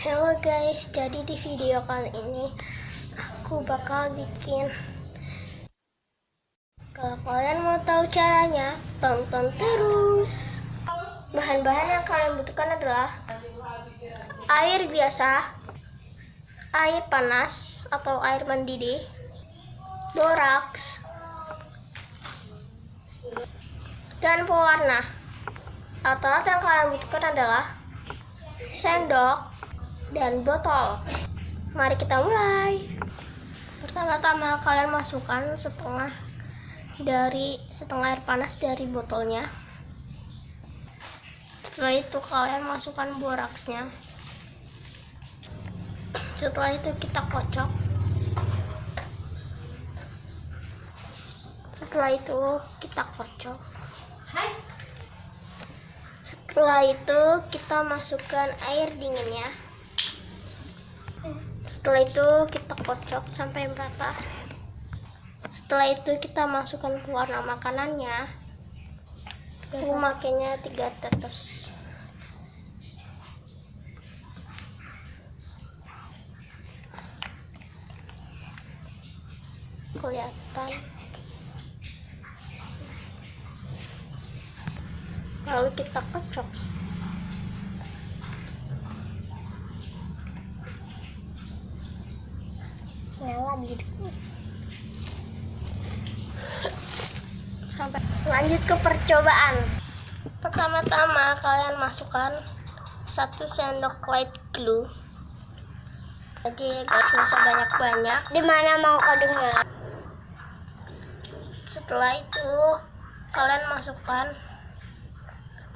Halo guys, jadi di video kali ini aku bakal bikin. Kalau kalian mau tahu caranya, tonton terus. Bahan-bahan yang kalian butuhkan adalah air biasa, air panas atau air mendidih, borax, dan pewarna. Alat-alat yang kalian butuhkan adalah sendok dan botol. Mari kita mulai. Pertama-tama kalian masukkan setengah air panas dari botolnya. Setelah itu kalian masukkan boraxnya. Setelah itu kita kocok. Setelah itu kita masukkan air dinginnya. Setelah itu kita kocok sampai merata. Setelah itu kita masukkan pewarna makanannya. Aku makainya 3 tetes. Kelihatan. Lalu kita kocok. Sampai lanjut ke percobaan. Pertama-tama kalian masukkan 1 sendok white glue. Jadi guys, nggak usah banyak-banyak. Dimana mau kodenya? Setelah itu kalian masukkan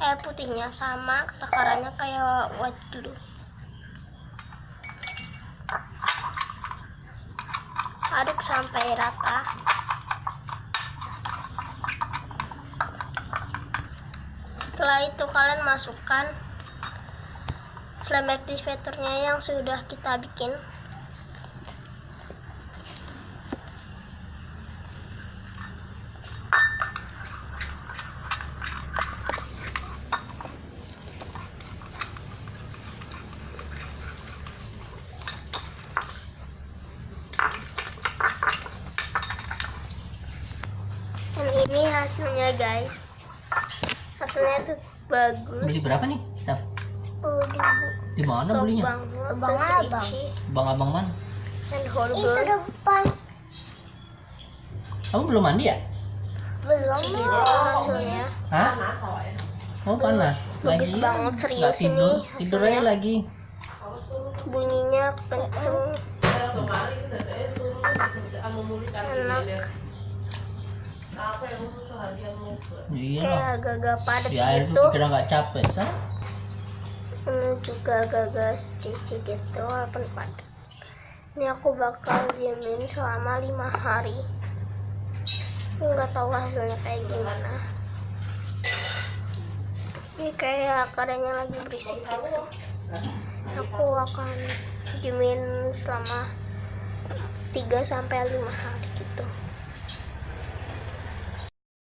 air putihnya sama takarannya kayak white glue. Aduk sampai rata. Setelah itu kalian masukkan slime activatornya yang sudah kita bikin. Dan ini hasilnya guys. Hasilnya tuh bagus. Beli berapa nih, Saf? Di mana belinya? Abang mana? Itu depan. Kamu belum mandi ya? Belum. Hasilnya. Hah? Oh panas. Bagus Lagi banget, serius ini tidur aja lagi. Bunyinya kenceng. Enak. Iya. Kayak agak-agak padat Di air gitu. tuh kira nggak capek, Saf? Ini juga agak-agak cici gitu, walaupun padat. Ini aku bakal diemin selama 5 hari. Nggak tahu hasilnya kayak gimana. Ini kayak keadaannya lagi berisik gitu. Aku akan diemin selama 3-5 hari gitu.